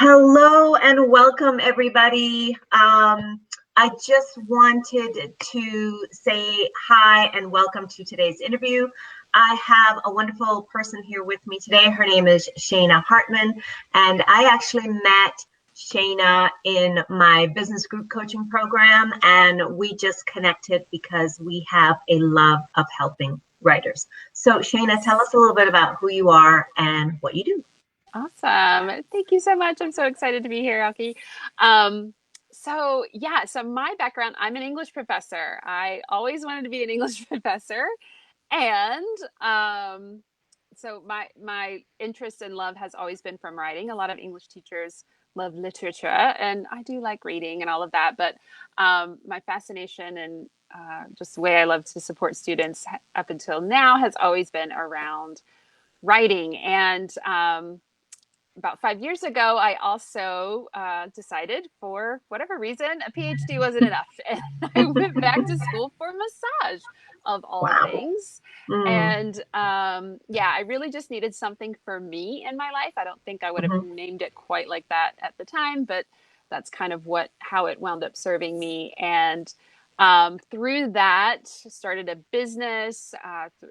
Hello and welcome, everybody. I just wanted to say hi and welcome to today's interview. I have a wonderful person here with me today. Her name is Shana Hartman, and I actually met Shana in my business group coaching program, and we just connected because we have a love of helping writers. So, Shana, tell us a little bit about who you are and what you do. Awesome. Thank you so much. I'm so excited to be here, Elke. So my background, I'm an English professor. I always wanted to be an English professor. And so my interest and love has always been from writing. A lot of English teachers love literature, and I do like reading and all of that. But my fascination and just the way I love to support students up until now has always been around writing. And about 5 years ago, I also decided, for whatever reason, a PhD wasn't enough. And I went back to school for massage, of all Wow. things. Mm, And I really just needed something for me in my life. I don't think I would have mhm, named it quite like that at the time, but that's kind of how it wound up serving me. And through that, started a business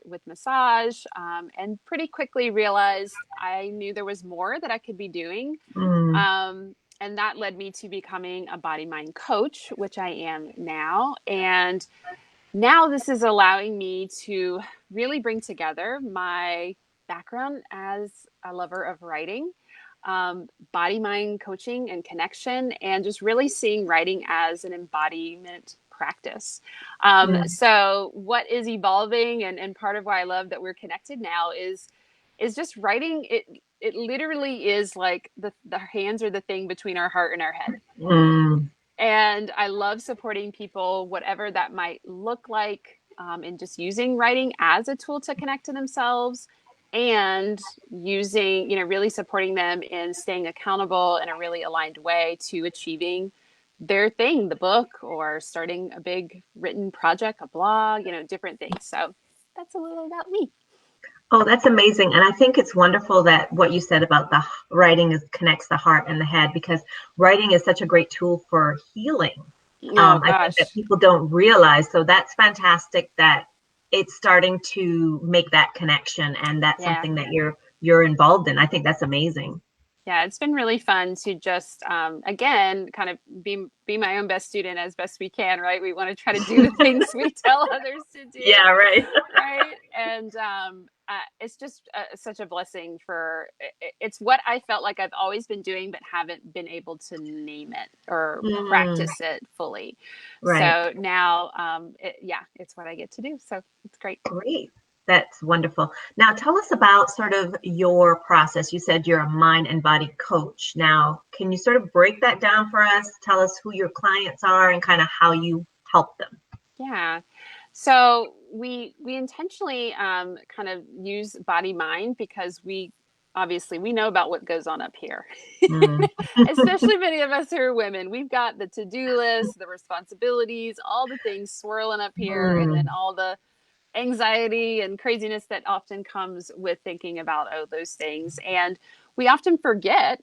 with massage, and pretty quickly realized I knew there was more that I could be doing. mm. And that led me to becoming a body mind coach, which I am now. And now this is allowing me to really bring together my background as a lover of writing, body mind coaching and connection, and just really seeing writing as an embodiment practice. Yeah. So what is evolving, and part of why I love that we're connected now is just writing. It literally is like the hands are the thing between our heart and our head. Mm, And I love supporting people, whatever that might look like, and just using writing as a tool to connect to themselves, and using, really supporting them in staying accountable in a really aligned way to achieving their thing, the book, or starting a big written project, a blog, different things. So that's a little about me. oh, that's amazing. And I think it's wonderful that what you said about the writing connects the heart and the head because writing is such a great tool for healing. Oh I think that gosh. people don't realize. So that's fantastic that it's starting to make that connection, and that's Yeah. something that you're involved in. I think that's amazing. Yeah, it's been really fun to just again kind of be my own best student as best we can, right? We want to try to do the things we tell others to do, Yeah, right. right? And it's just such a blessing it's what I felt like I've always been doing, but haven't been able to name it or Mm, practice it fully. right. So now, it's what I get to do. So it's great. Great. That's wonderful. Now, tell us about sort of your process. You said you're a mind and body coach. Now, can you sort of break that down for us? Tell us who your clients are and kind of how you help them. Yeah. So we intentionally kind of use body mind because we know about what goes on up here. Mm, Especially many of us who are women. We've got the to-do list, the responsibilities, all the things swirling up here, and then mm, all the anxiety and craziness that often comes with thinking about those things. And we often forget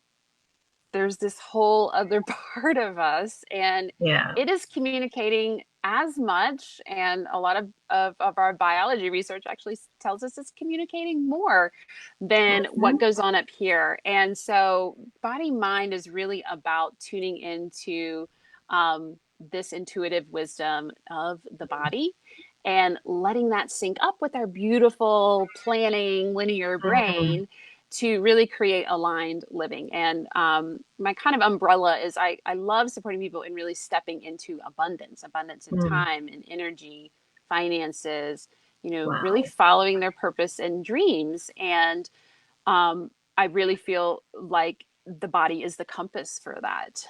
there's this whole other part of us, and yeah. it is communicating as much, and a lot of our biology research actually tells us it's communicating more than what Mhm, goes on up here. And so body mind is really about tuning into this intuitive wisdom of the body and letting that sync up with our beautiful planning linear mm, brain to really create aligned living. And my kind of umbrella is I love supporting people in really stepping into abundance in mm. time and energy, finances, really Wow. following their purpose and dreams. And I really feel like the body is the compass for that.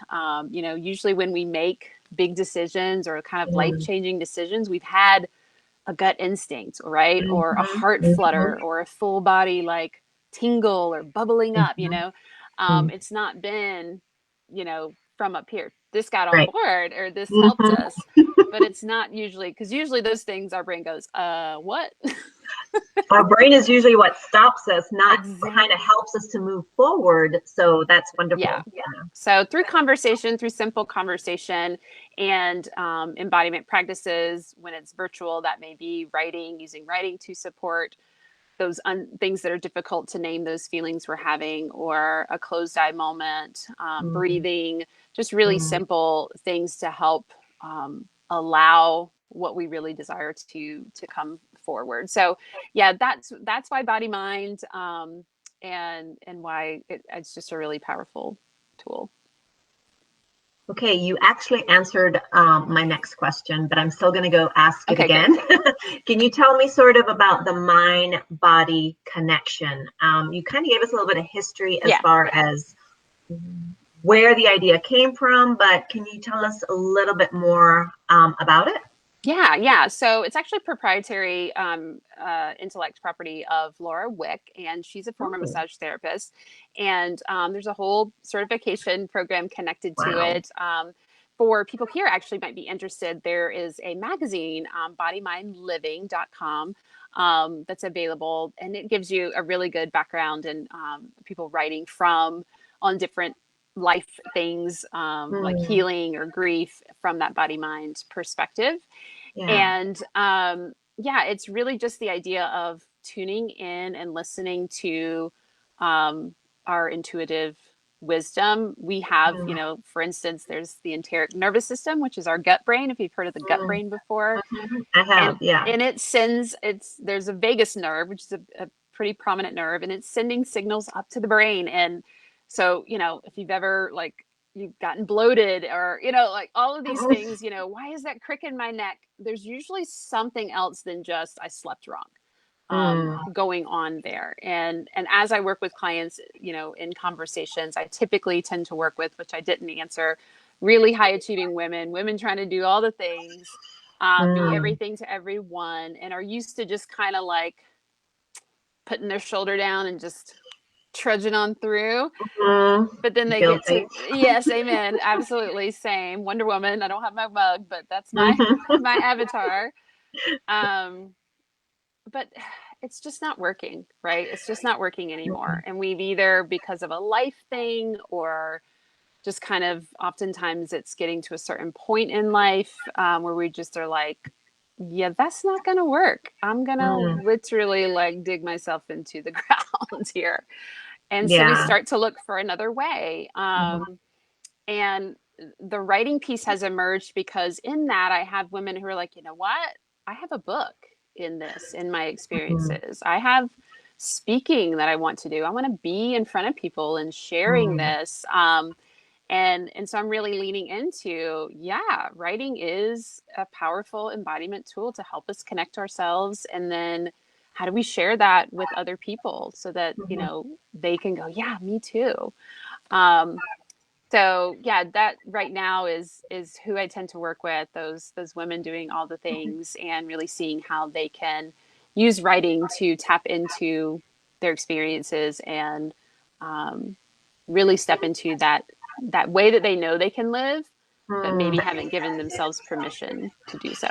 Usually when we make big decisions or kind of life Mm, changing decisions, we've had a gut instinct, right? Or a mhm, heart mhm, flutter or a full body like tingle or bubbling up. mhm, mm. It's not been, from up here. This got on Right. board or this helped Mhm. us. But it's not usually, because usually those things our brain goes, what? Our brain is usually what stops us, not kind of Exactly. helps us to move forward. So that's Yeah. wonderful. Yeah. So through conversation, through simple conversation and embodiment practices, when it's virtual, that may be writing, using writing to support those things that are difficult to name, those feelings we're having, or a closed eye moment, Mm, breathing, just really mm. simple things to help allow what we really desire to come forward. So yeah, that's why body mind, and why it's just a really powerful tool. Okay, you actually answered my next question, but I'm still going to go ask it Okay, great. again. Can you tell me sort of about the mind body connection? You kind of gave us a little bit of history as Yeah. far as where the idea came from, but can you tell us a little bit more about it? Yeah. So it's actually proprietary intellect property of Laura Wick, and she's a former Oh, massage therapist. And there's a whole certification program connected to wow. it. For people here, actually might be interested, there is a magazine, bodymindliving.com, that's available, and it gives you a really good background and people writing from on different life things, like Mm, healing or grief from that body mind perspective. yeah. And yeah, it's really just the idea of tuning in and listening to our intuitive wisdom. We have, Mm, for instance, there's the enteric nervous system, which is our gut brain, if you've heard of the gut mm, brain before. mhm. I And have, yeah. and it sends it's there's a vagus nerve, which is a pretty prominent nerve, and it's sending signals up to the brain. And so, if you've ever like you've gotten bloated, or like all of these things, why is that crick in my neck? There's usually something else than just I slept wrong, Mm, going on there. And as I work with clients, in conversations, I typically tend to work with, which I didn't answer, really high achieving women trying to do all the things, be mm, everything to everyone, and are used to just kind of like putting their shoulder down and just trudging on through. mm. But then they get Guilty. to, yes, amen, absolutely, same. Wonder Woman. I don't have my mug, but that's my Mhm. my avatar. Um, but it's just not working, right? It's just not working anymore. And we've either, because of a life thing, or just kind of oftentimes it's getting to a certain point in life, where we just are like, yeah, that's not going to work. I'm going to Mm, literally like dig myself into the ground here. And so we yeah. start to look for another way. Mhm, And the writing piece has emerged because in that I have women who are like, you know what? I have a book in this, in my mhm, experiences. I have speaking that I want to do. I want to be in front of people and sharing mm, this. And so I'm really leaning into, yeah, writing is a powerful embodiment tool to help us connect ourselves. And then how do we share that with other people so that, mhm, they can go, yeah, me too. Um, so yeah, that right now is who I tend to work with, those women doing all the things and really seeing how they can use writing to tap into their experiences and really step into that way that they know they can live, but mm. maybe haven't given themselves permission to do so.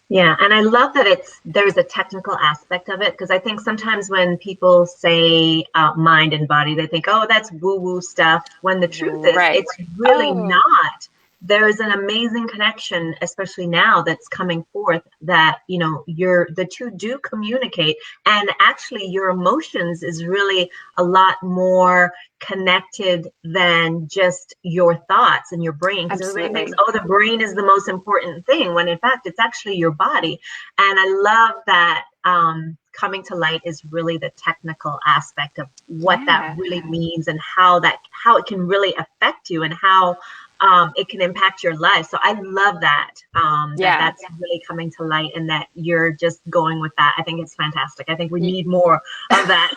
Yeah, and I love that there's a technical aspect of it because I think sometimes when people say mind and body, they think, oh, that's woo-woo stuff. When the truth is, Right. it's really Oh, not. There's an amazing connection, especially now that's coming forth that, the two do communicate. And actually your emotions is really a lot more connected than just your thoughts and your brain because everybody thinks, absolutely. oh, the brain is the most important thing when in fact it's actually your body. And I love that coming to light is really the technical aspect of what that Yeah. really means and how it can really affect you and how it can impact your life. So I love that Yeah. that's really coming to light and that you're just going with that. I think it's fantastic. I think we need more of that.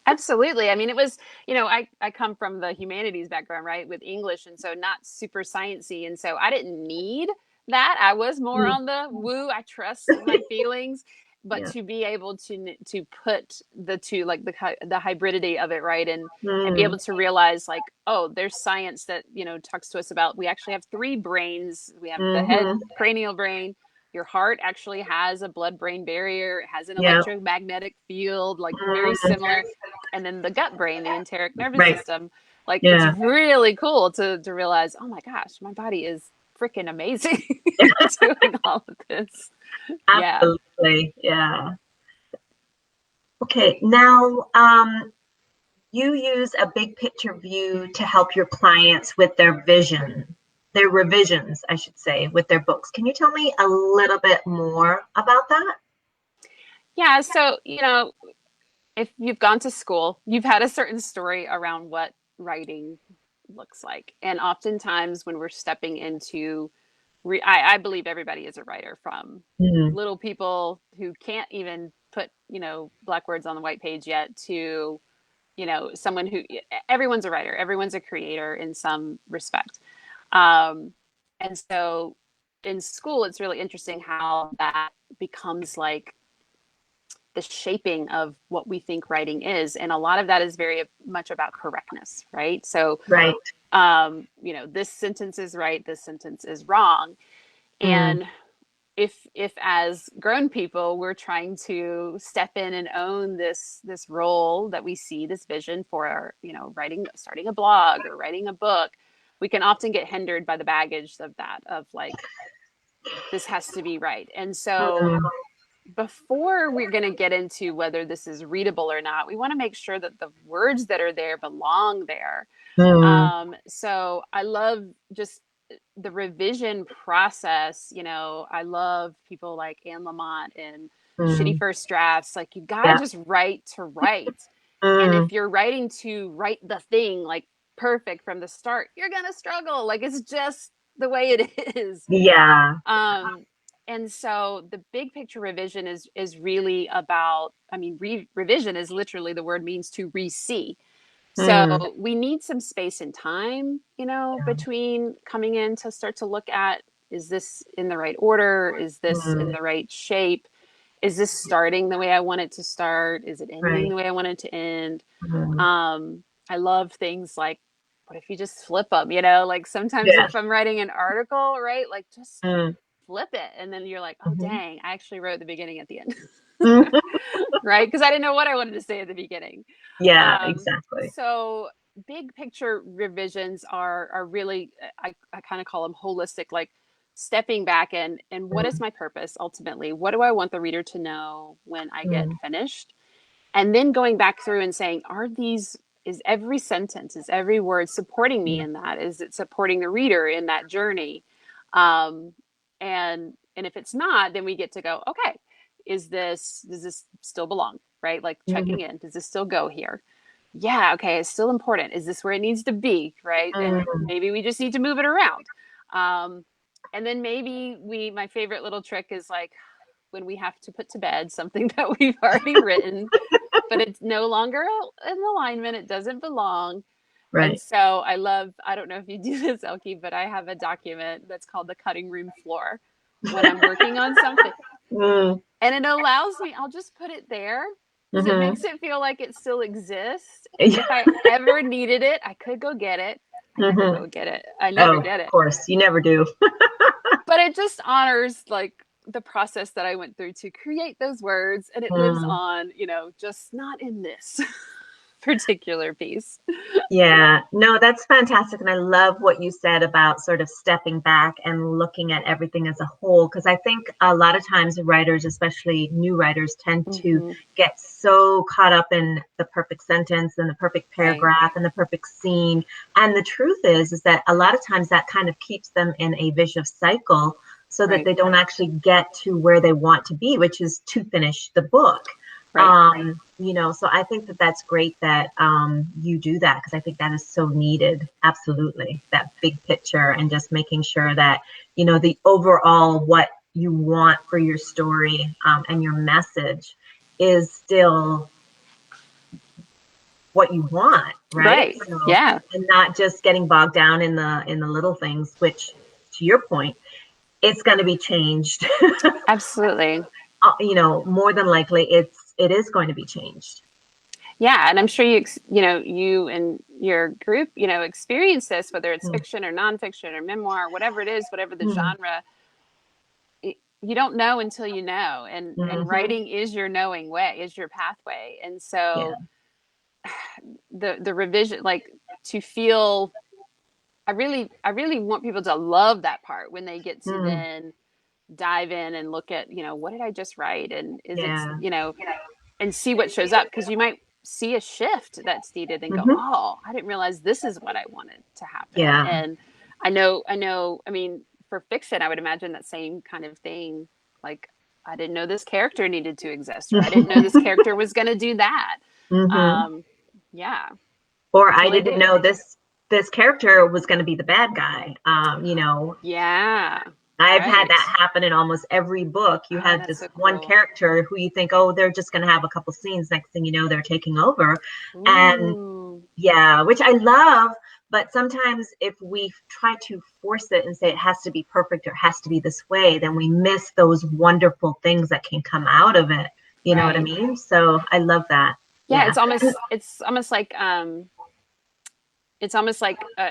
Absolutely. I mean, it was, I come from the humanities background, right, with English. And so not super sciencey. And so I didn't need that. I was more Mm. on the woo, I trust my feelings. But Yeah. to be able to put the two, like the hybridity of it, right, and be Mm. able to realize, like, oh, there's science that talks to us about, we actually have three brains. We have the head Hmm. cranial brain, your heart actually has a blood-brain barrier. It has an Yeah. electromagnetic field, like very Mm, similar. And then the gut brain, the enteric nervous right. system, like it's Yeah. really cool to realize, oh my gosh, my body is freaking amazing doing all of this. Yeah. Absolutely. Yeah. Okay. Now, you use a big picture view to help your clients with their vision, their revisions, I should say, with their books. Can you tell me a little bit more about that? Yeah. So, if you've gone to school, you've had a certain story around what writing looks like. And oftentimes when we're stepping into, I believe everybody is a writer, from Mm, little people who can't even put, black words on the white page yet, to, someone who, everyone's a writer, everyone's a creator in some respect. Um, and so in school, it's really interesting how that becomes like the shaping of what we think writing is. And a lot of that is very much about correctness, right? So, right. this sentence is right, this sentence is wrong. Mm, And if as grown people we're trying to step in and own this role that we see, this vision for our, writing, starting a blog or writing a book, we can often get hindered by the baggage of that, of like, this has to be right. And so mm, before we're going to get into whether this is readable or not, we want to make sure that the words that are there belong there. mm, So I love just the revision process. I love people like Anne Lamott and Shitty mm, First Drafts. Like, you got to yeah. just write to write. And Mm, if you're writing to write the thing like perfect from the start, you're going to struggle. Like, it's just the way it is. yeah. Um, and so the big picture revision is really about, I mean, revision is literally, the word means to re-see. Mm, So we need some space and time, between coming in to start to look at, is this in the right order? Is this in mm, the right shape? Is this starting the way I want it to start? Is it ending right. the way I want it to end? Mm, I love things like, what if you just flip them? Like, sometimes yeah. if I'm writing an article, right, like, just Mm, flip it. And then you're like, oh, mhm. dang, I actually wrote the beginning at the end. Mhm. Right? Because I didn't know what I wanted to say at the beginning. Yeah, exactly. So big picture revisions are really, I kind of call them holistic, like stepping back and what is Mm, my purpose ultimately? What do I want the reader to know when I get mm, finished? And then going back through and saying, is every sentence, is every word supporting me mm, in that? Is it supporting the reader in that journey? Um, and if it's not, then we get to go, okay, does this still belong? Right? Like, checking mhm, in, does this still go here? Yeah, okay, it's still important. Is this where it needs to be? Right? And mm. maybe we just need to move it around. Um, and then maybe my favorite little trick is like, when we have to put to bed something that we've already written, but it's no longer in alignment. It doesn't belong. And Right. so I don't know if you do this, Elke, but I have a document that's called the cutting room floor when I'm working on something. Mm, And it allows me, I'll just put it there because it mhm. makes it feel like it still exists. And if I ever needed it, I could go get it. I never Mhm. go get it. I Oh, never of get it. course, you never do. But it just honors like the process that I went through to create those words. And it lives Mm. on, just not in this particular piece. Yeah, no, that's fantastic. And I love what you said about sort of stepping back and looking at everything as a whole. Because I think a lot of times writers, especially new writers, tend to Mm-hmm. get so caught up in the perfect sentence and the perfect Right. paragraph and the perfect scene. And the truth is that a lot of times that kind of keeps them in a vicious cycle so that Right. they don't actually get to where they want to be, which is to finish the book. Right. So I think that that's great that you do that because I think that is so needed. Absolutely. That big picture and just making sure that, the overall what you want for your story and your message is still what you want, right? Right. So, Yeah. and not just getting bogged down in the little things, which to your point, it's going to be changed. Absolutely. More than likely it is going to be changed. Yeah, and I'm sure you and your group, experience this, whether it's fiction or nonfiction or memoir, whatever it is, whatever the Mm, genre. you don't know until you know, and Mm-hmm. writing is your knowing way, is your pathway. And Yeah. so the revision, like, to feel, I really want people to love that part when they get to Mm. then dive in and look at, what did I just write, and is it, Yeah. and see what shows up, because you might see a shift that's needed and go, Mm-hmm. oh, I didn't realize this is what I wanted to happen. Yeah. And I know, I mean, for fiction, I would imagine that same kind of thing. Like, I didn't know this character needed to exist, or I didn't know this character was going to do that. Mm-hmm. Um, yeah, Or I until they didn't do. know this character was going to be the bad guy. Yeah, I've had right. that happen in almost every book. You Oh, have that's this so one cool. character who you think, oh, they're just going to have a couple scenes. Next thing you know, they're taking over. And Ooh, yeah, which I love. But sometimes if we try to force it and say it has to be perfect or it has to be this way, then we miss those wonderful things that can come out of it. You know what I right. mean? So I love that. Yeah, Yeah. it's almost like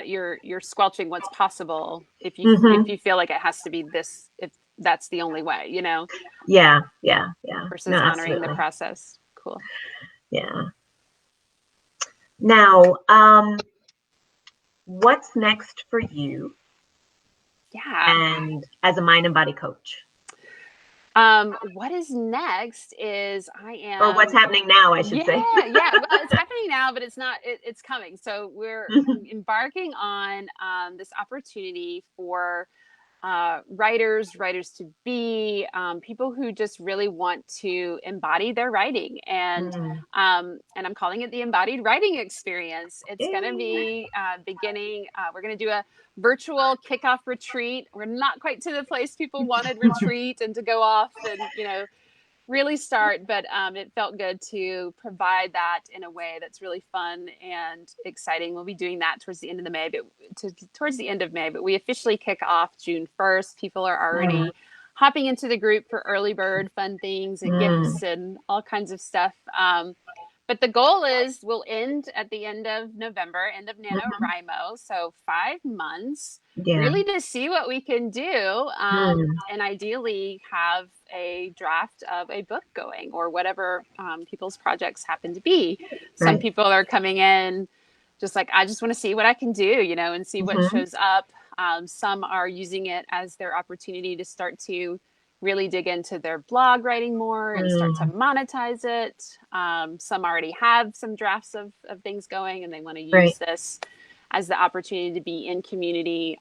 you're squelching what's possible if you if Hmm. you feel like it has to be this, if that's the only way, Yeah. Yeah. Yeah. No, versus honoring the absolutely. process. Cool. Yeah. Now, what's next for you Yeah. and as a mind and body coach? What is next is I Or what's am. happening now, I should Yeah, say. yeah. Well, it's happening now, but it's not. It's coming. So we're embarking on this opportunity for writers to be, people who just really want to embody their writing, Mm. and I'm calling it the embodied writing experience. It's going to Yay. be beginning. We're going to do a virtual kickoff retreat. We're not quite to the place people wanted retreat and to go off and really start, but it felt good to provide that in a way that's really fun and exciting. We'll be doing that towards the end of the May, towards the end of May, but we officially kick off June 1st. People are Mm. already hopping into the group for early bird fun things and Mm. gifts and all kinds of stuff. But the goal is we'll end at the end of November, end of Mhm. NaNoWriMo. So 5 months, Yeah. really to see what we can do, Mm. and ideally have a draft of a book going, or whatever people's projects happen to be. Some Right. people are coming in just like, I just want to see what I can do, and see what Hmm. shows up. Some are using it as their opportunity to start to really dig into their blog writing more and start to Mm. monetize it. Some already have some drafts of things going, and they want to Right. use this as the opportunity to be in community,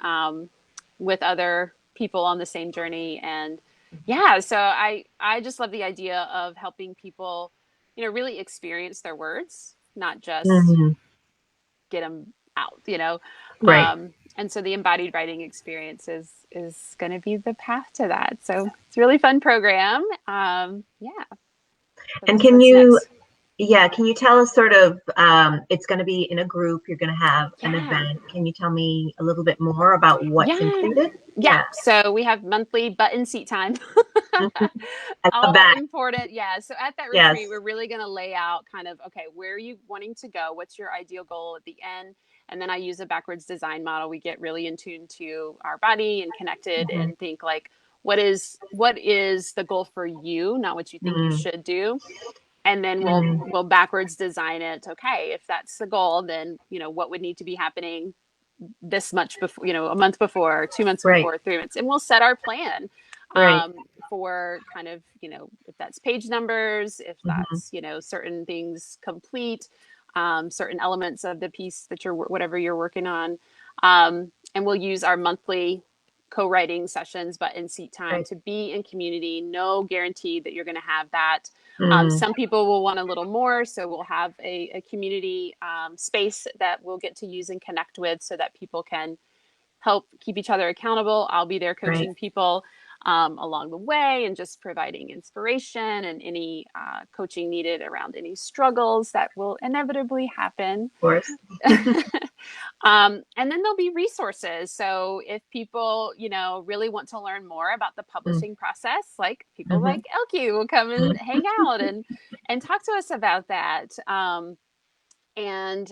with other people on the same journey. And yeah, so I just love the idea of helping people, really experience their words, not just Hmm. get them out, Right. and so the embodied writing experience is going to be the path to that. So it's a really fun program. Yeah, so And that's what's next. can you tell us sort of, it's going to be in a group, you're going to have an Yeah. event. Can you tell me a little bit more about what's Yeah. included? Yeah. Yeah. So we have monthly button seat time. Mhm. I love All that. important. Yeah. So at that retreat, Yes. we're really going to lay out kind of, okay, where are you wanting to go? What's your ideal goal at the end? And then I use a backwards design model. We get really in tune to our body and connected, Hmm. and think like, what is the goal for you, not what you think you Mm. should do. And then we'll Mm. we'll backwards design it. Okay, if that's the goal, then what would need to be happening this much before, a month before, 2 months Right. before, 3 months, and we'll set our plan, Right. for kind of, if that's page numbers, if Hmm. that's, certain things complete, certain elements of the piece that whatever you're working on. And we'll use our monthly co-writing sessions, but in seat time, Right. to be in community. No guarantee that you're going to have that. Mm. Some people will want a little more, so we'll have a community space that we'll get to use and connect with, so that people can help keep each other accountable. I'll be there Right. coaching people along the way, and just providing inspiration and any coaching needed around any struggles that will inevitably happen. Of course. And then there'll be resources. So if people, really want to learn more about the Mm. publishing process, like people Hmm. like Elke will come and hang out and talk to us about that. And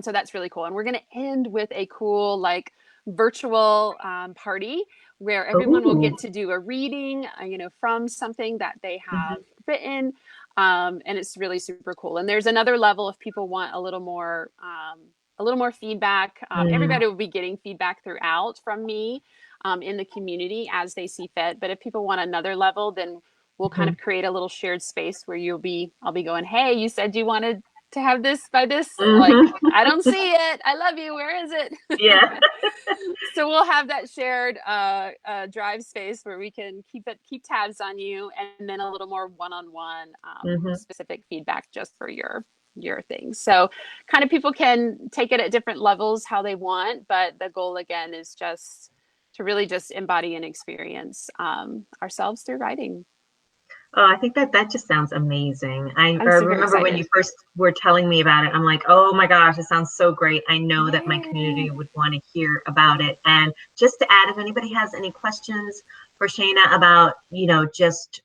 so that's really cool. And we're going to end with a cool, like, virtual party where everyone will Oh. get to do a reading, from something that they have Mhm. written. And it's really super cool. And there's another level if people want a little more feedback. Mm. Everybody will be getting feedback throughout from me in the community as they see fit. But if people want another level, then we'll kind Mhm. of create a little shared space where I'll be going, hey, you said you wanted to have this by this, like, Mhm. I don't see it. I love you. Where is Yeah. it? So we'll have that shared drive space where we can keep tabs on you, and then a little more one-on-one Mhm. specific feedback just for your things. So kind of people can take it at different levels how they want, but the goal again is just to really just embody and experience ourselves through writing. Oh, I think that just sounds amazing. I I'm super remember when you excited. first were telling me about it, I'm like, oh my gosh, it sounds so great. I know that my Yeah. community would want to hear about it. And just to add, if anybody has any questions for Shana about, just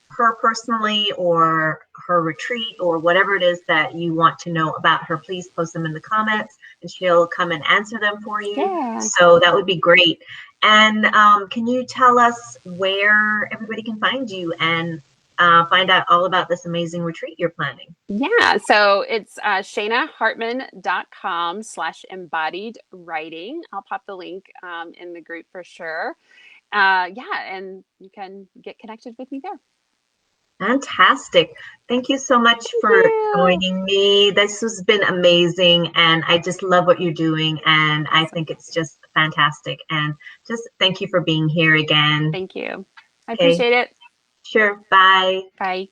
her personally or her retreat or whatever it is that you want to know about her, please post them in the comments and she'll come and answer them for you. Yeah. So that would be great. And can you tell us where everybody can find you and find out all about this amazing retreat you're planning? Yeah, so it's shanahartman.com/embodied writing. I'll pop the link in the group for sure. Yeah, and you can get connected with me there. Fantastic. Thank you so much Thank for you. joining me. This has been amazing, and I just love what you're doing, and I Awesome. think it's just fantastic. And just thank you for being here again. Thank you. I Okay, appreciate it. sure. Bye. Bye.